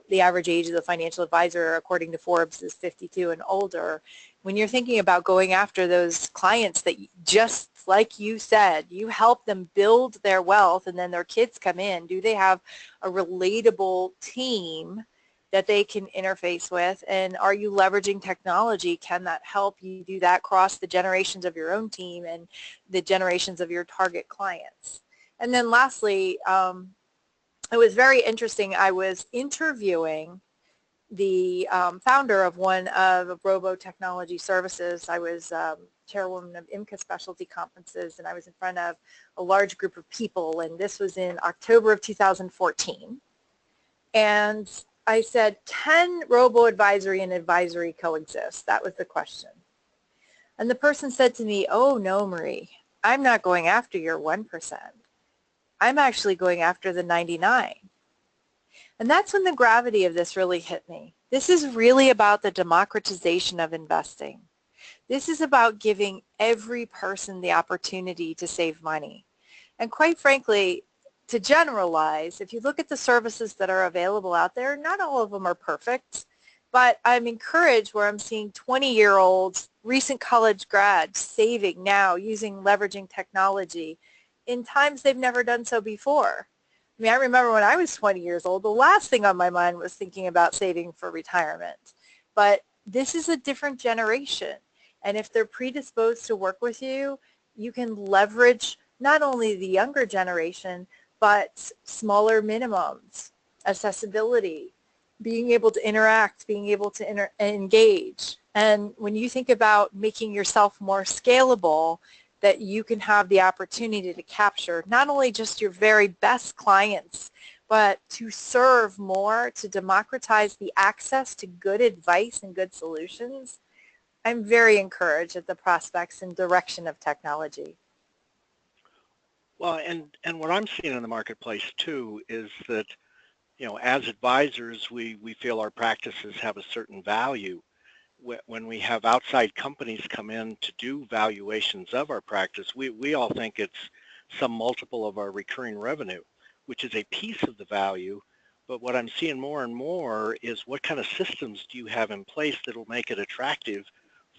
Speaker 3: the average age of the financial advisor, according to Forbes, is 52 and older. When you're thinking about going after those clients that, just like you said, you help them build their wealth and then their kids come in, do they have a relatable team that they can interface with? And are you leveraging technology? Can that help you do that across the generations of your own team and the generations of your target clients? And then lastly, it was very interesting. I was interviewing the founder of one of Robo Technology Services. I was chairwoman of IMCA specialty conferences, and I was in front of a large group of people, and this was in October of 2014. And I said, can robo-advisory and advisory coexist? That was the question. And the person said to me, oh, no, Marie, I'm not going after your 1%. I'm actually going after the 99. And that's when the gravity of this really hit me. This is really about the democratization of investing. This is about giving every person the opportunity to save money. And quite frankly, to generalize, if you look at the services that are available out there, not all of them are perfect, but I'm encouraged where I'm seeing 20-year-olds, recent college grads saving now using leveraging technology in times they've never done so before. I mean, I remember when I was 20 years old, the last thing on my mind was thinking about saving for retirement. But this is a different generation. And if they're predisposed to work with you, you can leverage not only the younger generation, but smaller minimums, accessibility, being able to interact, being able to engage. And when you think about making yourself more scalable, that you can have the opportunity to capture not only just your very best clients, but to serve more, to democratize the access to good advice and good solutions, I'm very encouraged at the prospects and direction of technology.
Speaker 4: Well, and what I'm seeing in the marketplace too is that, you know, as advisors, we feel our practices have a certain value. When we have outside companies come in to do valuations of our practice, we all think it's some multiple of our recurring revenue, which is a piece of the value. But what I'm seeing more and more is what kind of systems do you have in place that will make it attractive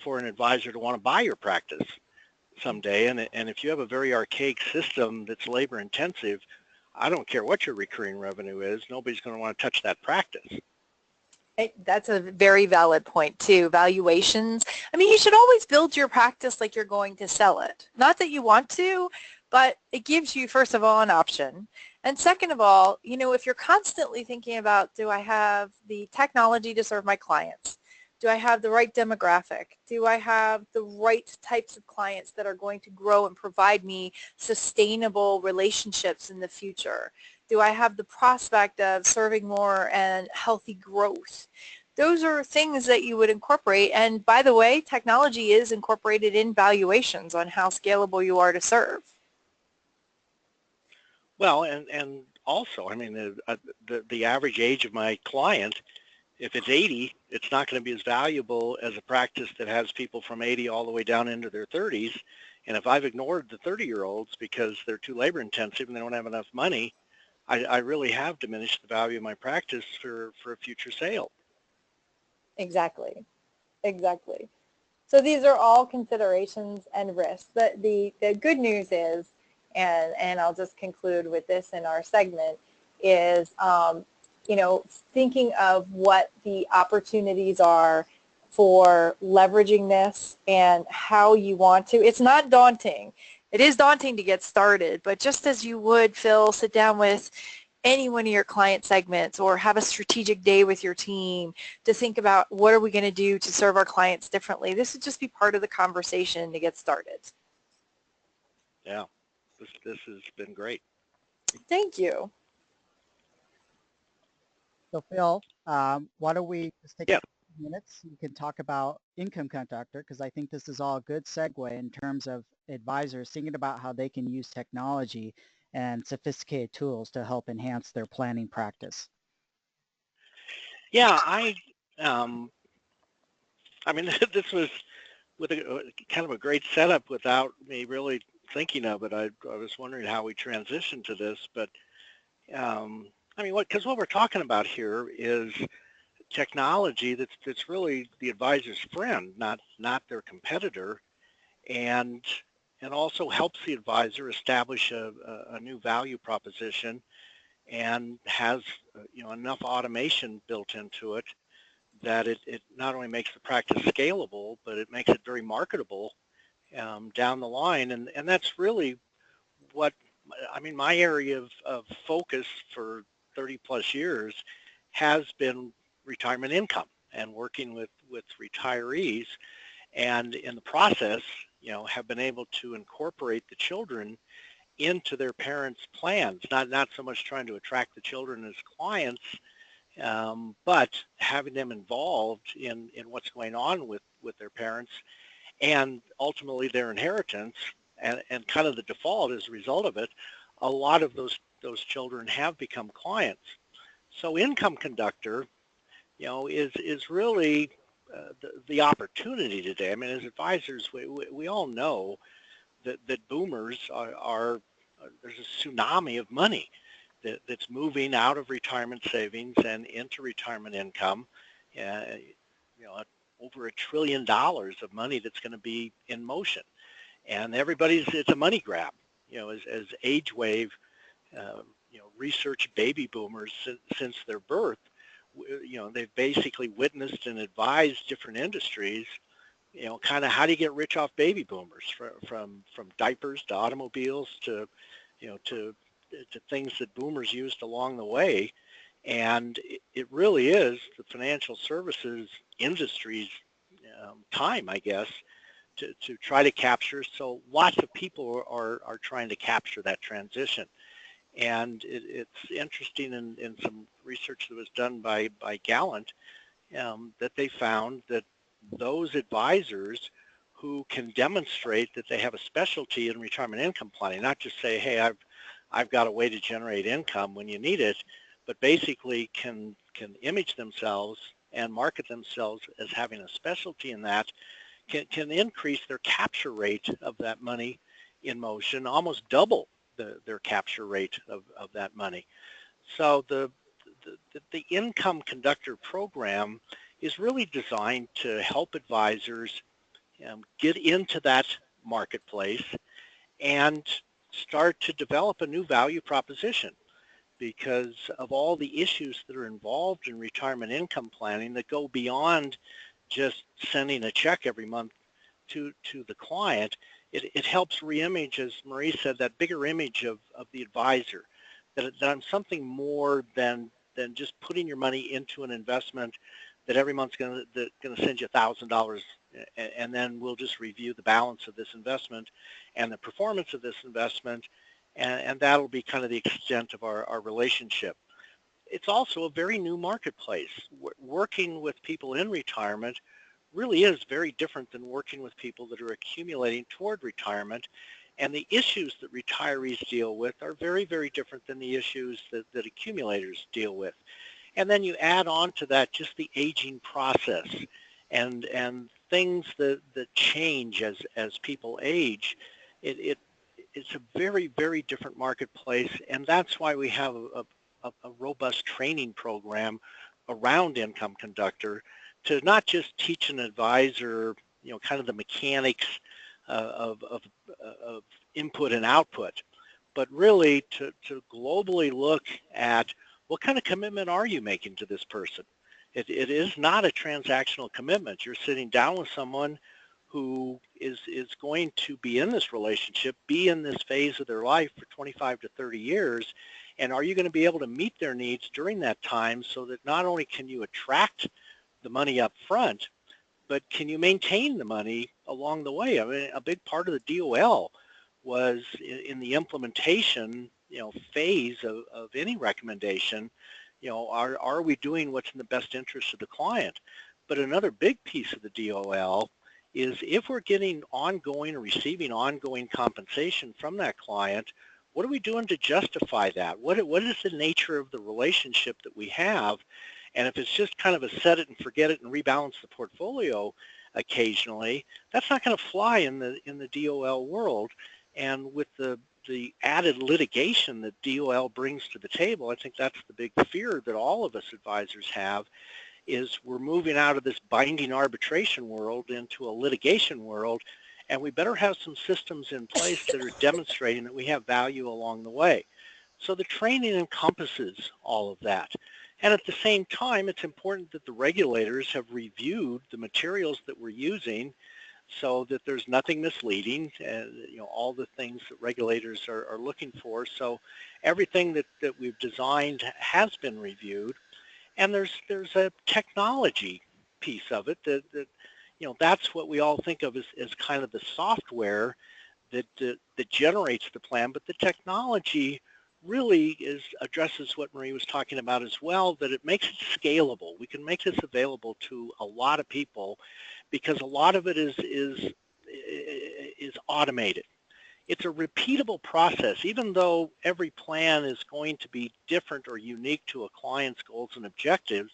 Speaker 4: for an advisor to want to buy your practice someday. And if you have a very archaic system that's labor intensive, I don't care what your recurring revenue is, nobody's going to want to touch that practice.
Speaker 3: That's a very valid point too. Valuations. I mean, you should always build your practice like you're going to sell it. Not that you want to, but it gives you, first of all, an option. And second of all, you know, if you're constantly thinking about, do I have the technology to serve my clients? Do I have the right demographic? Do I have the right types of clients that are going to grow and provide me sustainable relationships in the future? Do I have the prospect of serving more and healthy growth? Those are things that you would incorporate. And by the way, technology is incorporated in valuations on how scalable you are to serve.
Speaker 4: Well, and also, I mean, the average age of my client, if it's 80, it's not going to be as valuable as a practice that has people from 80 all the way down into their 30s. And if I've ignored the 30-year-olds because they're too labor intensive and they don't have enough money, I really have diminished the value of my practice for a future sale.
Speaker 3: Exactly. Exactly. So these are all considerations and risks. The good news is, and I'll just conclude with this in our segment, is you know, thinking of what the opportunities are for leveraging this and how you want to. It's not daunting. It is daunting to get started, but just as you would, Phil, sit down with any one of your client segments or have a strategic day with your team to think about what are we going to do to serve our clients differently. This would just be part of the conversation to get started.
Speaker 4: Yeah, this has been great.
Speaker 3: Thank you.
Speaker 2: So Phil, why don't we just take
Speaker 4: Yeah.
Speaker 2: a few minutes? You can talk about Income Conductor because I think this is all a good segue in terms of advisors thinking about how they can use technology and sophisticated tools to help enhance their planning practice.
Speaker 4: Yeah, I mean, this was with a kind of a great setup without me really thinking of it. I was wondering how we transitioned to this, but I mean, because what we're talking about here is technology that's really the advisor's friend, not their competitor, and also helps the advisor establish a new value proposition and has you know, enough automation built into it that it not only makes the practice scalable, but it makes it very marketable down the line. And that's really what, I mean, my area of focus for 30 plus years has been retirement income and working with retirees. And in the process, you know, have been able to incorporate the children into their parents' plans, not so much trying to attract the children as clients, but having them involved in what's going on with their parents and ultimately their inheritance and kind of the default as a result of it a lot of those children have become clients. So Income Conductor, is really the opportunity today. I mean, as advisors, we all know that boomers are there's a tsunami of money that's moving out of retirement savings and into retirement income. Over $1 trillion of money that's going to be in motion, and it's a money grab. As age wave, research baby boomers since their birth, they've basically witnessed and advised different industries, kind of how do you get rich off baby boomers, from diapers to automobiles to things that boomers used along the way. And it really is the financial services industry's time, I guess, to try to capture. So lots of people are trying to capture that transition. And it's interesting in some research that was done by Gallant, that they found that those advisors who can demonstrate that they have a specialty in retirement income planning, not just say, hey, I've got a way to generate income when you need it, but basically can image themselves and market themselves as having a specialty in that, can increase their capture rate of that money in motion, almost double their capture rate of that money. So the Income Conductor program is really designed to help advisors get into that marketplace and start to develop a new value proposition, because of all the issues that are involved in retirement income planning that go beyond just sending a check every month to the client. It helps reimage, as Marie said, that bigger image of the advisor, that I'm something more than just putting your money into an investment that every month's going to send you $1,000, and then we'll just review the balance of this investment and the performance of this investment, and that'll be kind of the extent of our relationship. It's also a very new marketplace. Working with people in retirement really is very different than working with people that are accumulating toward retirement, and the issues that retirees deal with are very, very different than the issues that accumulators deal with. And then you add on to that just the aging process and things that change as people age. It's a very, very different marketplace, and that's why we have a robust training program around Income Conductor, to not just teach an advisor, kind of the mechanics of input and output, but really to globally look at what kind of commitment are you making to this person. It is not a transactional commitment. You're sitting down with someone who is going to be in this relationship, be in this phase of their life for 25 to 30 years, and are you going to be able to meet their needs during that time, so that not only can you attract the money up front, but can you maintain the money along the way? I mean, a big part of the DOL was in the implementation phase of any recommendation. Are we doing what's in the best interest of the client? But another big piece of the DOL is, if we're getting ongoing or receiving ongoing compensation from that client, what are we doing to justify that? What is the nature of the relationship that we have? And if it's just kind of a set it and forget it and rebalance the portfolio occasionally, that's not going to fly in the DOL world. And with the added litigation that DOL brings to the table, I think that's the big fear that all of us advisors have, is we're moving out of this binding arbitration world into a litigation world, and we better have some systems in place that are demonstrating that we have value along the way. So the training encompasses all of that. And at the same time, it's important that the regulators have reviewed the materials that we're using, so that there's nothing misleading, all the things that regulators are looking for. So everything that we've designed has been reviewed. And there's a technology piece of it that that's what we all think of as kind of the software that generates the plan, but the technology really addresses what Marie was talking about as well, that it makes it scalable. We can make this available to a lot of people, because a lot of it is automated. it's a repeatable process. Even though every plan is going to be different or unique to a client's goals and objectives,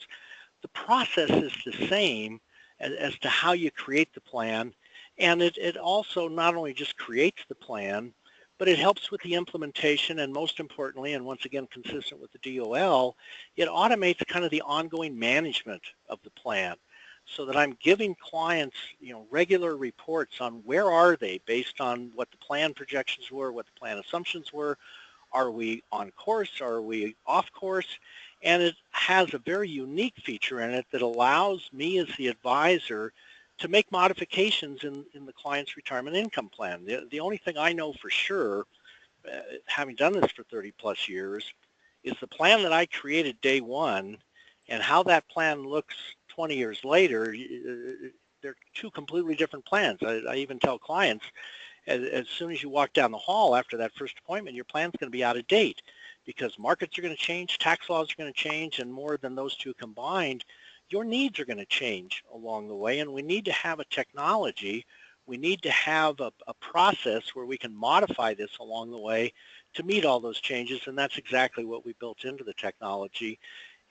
Speaker 4: the process is the same as to how you create the plan. And it also not only just creates the plan, but it helps with the implementation, and most importantly, and once again consistent with the DOL, it automates kind of the ongoing management of the plan, so that I'm giving clients, regular reports on where are they based on what the plan projections were, what the plan assumptions were. Are we on course? Are we off course? And it has a very unique feature in it that allows me as the advisor to make modifications in the client's retirement income plan. The only thing I know for sure, having done this for 30 plus years, is the plan that I created day one and how that plan looks 20 years later. They're two completely different plans. I even tell clients, as soon as you walk down the hall after that first appointment, your plan's going to be out of date, because markets are going to change, tax laws are going to change, and more than those two combined, your needs are going to change along the way. And we need to have a technology, we need to have a process where we can modify this along the way to meet all those changes, and that's exactly what we built into the technology.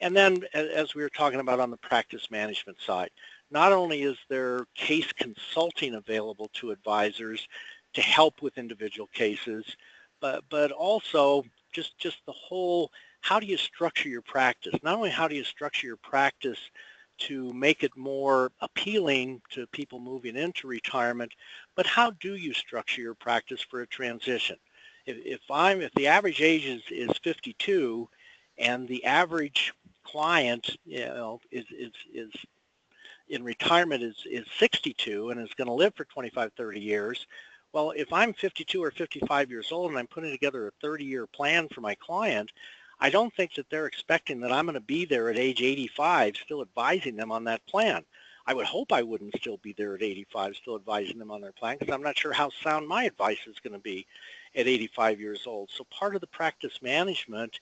Speaker 4: And then, as we were talking about on the practice management side, not only is there case consulting available to advisors to help with individual cases, but also just the whole, how do you structure your practice? Not only how do you structure your practice to make it more appealing to people moving into retirement, but how do you structure your practice for a transition? If the average age is 52, and the average client, is in retirement is 62 and is going to live for 25, 30 years. Well, if I'm 52 or 55 years old and I'm putting together a 30-year plan for my client, I don't think that they're expecting that I'm going to be there at age 85 still advising them on that plan. I would hope I wouldn't still be there at 85 still advising them on their plan, because I'm not sure how sound my advice is going to be at 85 years old. So part of the practice management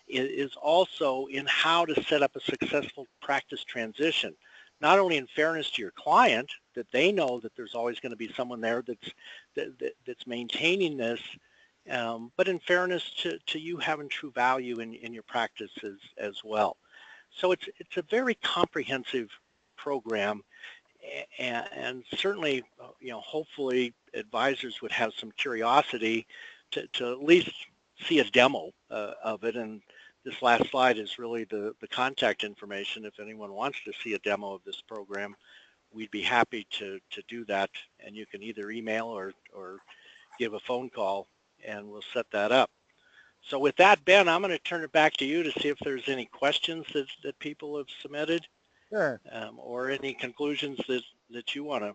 Speaker 4: is also in how to set up a successful practice transition, not only in fairness to your client, that they know that there's always going to be someone there that's maintaining this, but in fairness to you having true value in your practices as well. So it's a very comprehensive program, and certainly, hopefully advisors would have some curiosity to at least see a demo of it. And this last slide is really the contact information. If anyone wants to see a demo of this program, we'd be happy to do that. And you can either email or give a phone call, and we'll set that up. So with that, Ben, I'm going to turn it back to you to see if there's any questions that people have submitted.
Speaker 2: Sure.
Speaker 4: Or any conclusions that you want to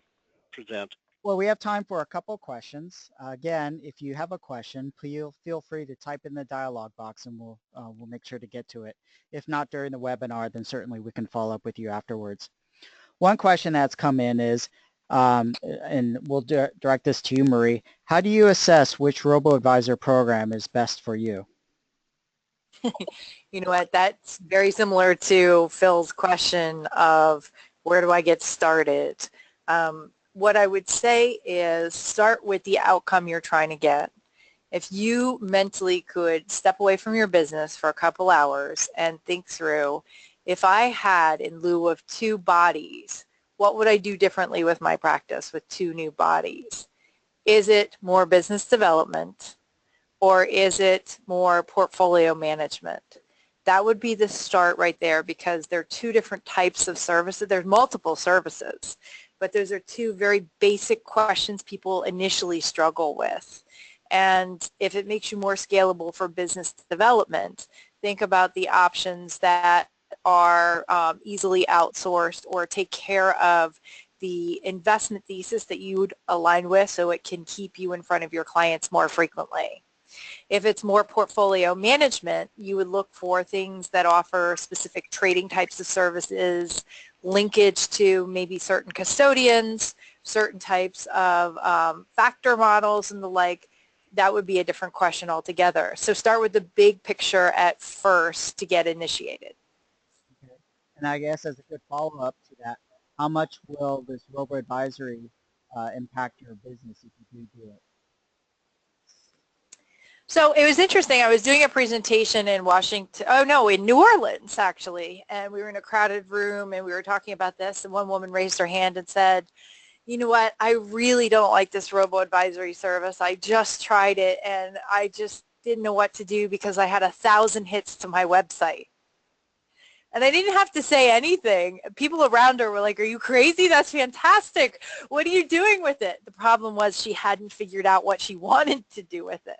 Speaker 4: present.
Speaker 2: Well, we have time for a couple questions. Again, if you have a question, please feel free to type in the dialog box, and we'll make sure to get to it. If not during the webinar, then certainly we can follow up with you afterwards. One question that's come in is, and we'll direct this to you, Marie, how do you assess which robo-advisor program is best for you?
Speaker 3: You know what, that's very similar to Phil's question of where do I get started? What I would say is start with the outcome you're trying to get. If you mentally could step away from your business for a couple hours and think through, if I had, in lieu of 2 bodies, what would I do differently with my practice with 2 new bodies? Is it more business development, or is it more portfolio management? That would be the start right there, because there are 2 different types of services. There's multiple services, but those are 2 very basic questions people initially struggle with. And if it makes you more scalable for business development, think about the options that are easily outsourced or take care of the investment thesis that you would align with, so it can keep you in front of your clients more frequently. If it's more portfolio management, you would look for things that offer specific trading types of services, linkage to maybe certain custodians, certain types of factor models and the like. That would be a different question altogether. So start with the big picture at first to get initiated.
Speaker 2: Okay. And I guess as a good follow-up to that, how much will this robo-advisory impact your business if you do it?
Speaker 3: So it was interesting. I was doing a presentation in Washington, in New Orleans, actually. And we were in a crowded room and we were talking about this. And one woman raised her hand and said, you know what, I really don't like this robo-advisory service. I just tried it and I just didn't know what to do because I had 1,000 hits to my website. And I didn't have to say anything. People around her were like, are you crazy? That's fantastic. What are you doing with it? The problem was she hadn't figured out what she wanted to do with it.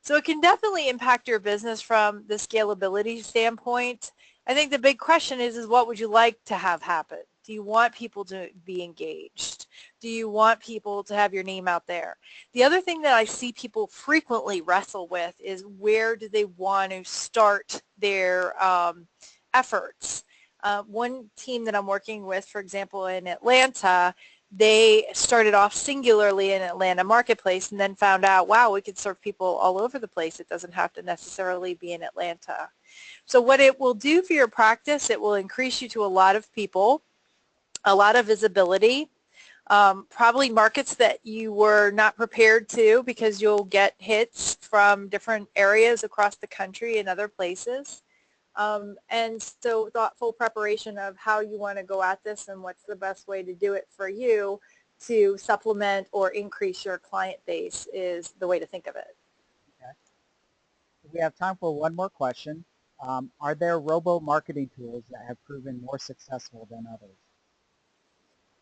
Speaker 3: So it can definitely impact your business from the scalability standpoint. I think the big question is what would you like to have happen? Do you want people to be engaged? Do you want people to have your name out there? The other thing that I see people frequently wrestle with is where do they want to start their efforts. One team that I'm working with, for example, in Atlanta, they started off singularly in Atlanta marketplace and then found out, wow, we could serve people all over the place. It doesn't have to necessarily be in Atlanta. So what it will do for your practice, it will increase you to a lot of people, a lot of visibility, probably markets that you were not prepared to because you'll get hits from different areas across the country and other places. And so thoughtful preparation of how you want to go at this and what's the best way to do it for you to supplement or increase your client base is the way to think of it.
Speaker 2: Okay. We have time for one more question. Are there robo-marketing tools that have proven more successful than others?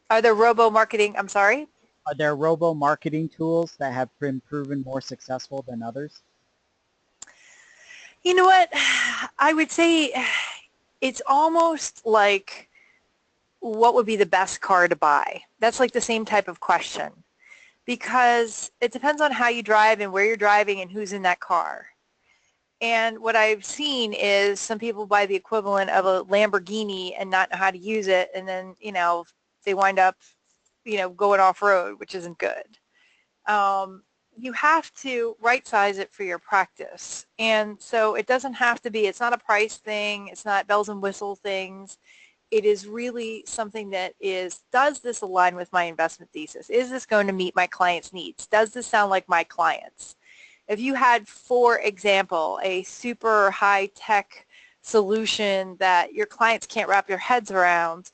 Speaker 3: Are there robo-marketing, I'm sorry?
Speaker 2: Are there robo-marketing tools that have been proven more successful than others?
Speaker 3: You know what? I would say it's almost like what would be the best car to buy? That's like the same type of question because it depends on how you drive and where you're driving and who's in that car. And what I've seen is some people buy the equivalent of a Lamborghini and not know how to use it, and then, they wind up, going off-road, which isn't good. You have to right-size it for your practice. And so it doesn't have to be, it's not a price thing, it's not bells and whistle things. It is really something that is, does this align with my investment thesis? Is this going to meet my clients' needs? Does this sound like my clients? If you had, for example, a super high-tech solution that your clients can't wrap their heads around,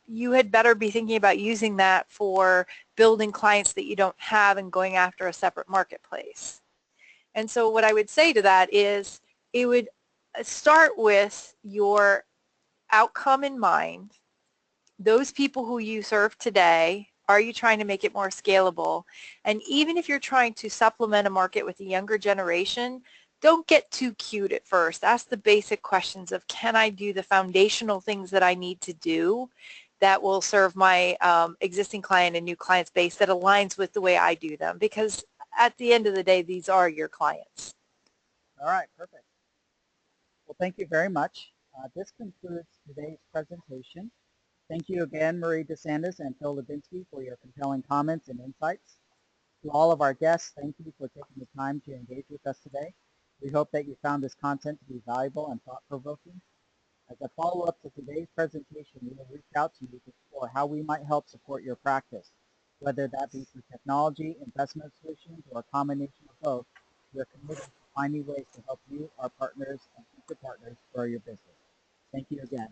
Speaker 3: you had better be thinking about using that for building clients that you don't have and going after a separate marketplace. And so what I would say to that is it would start with your outcome in mind. Those people who you serve today, are you trying to make it more scalable? And even if you're trying to supplement a market with a younger generation, don't get too cute at first. Ask the basic questions of, can I do the foundational things that I need to do that will serve my existing client and new clients base that aligns with the way I do them? Because at the end of the day, these are your clients.
Speaker 2: All right, perfect. Well, thank you very much. This concludes today's presentation. Thank you again, Marie DeSantis and Phil Levinsky, for your compelling comments and insights. To all of our guests, thank you for taking the time to engage with us today. We hope that you found this content to be valuable and thought-provoking. As a follow-up to today's presentation, we will reach out to you to explore how we might help support your practice, whether that be through technology, investment solutions, or a combination of both. We are committed to finding ways to help you, our partners, and future partners grow your business. Thank you again.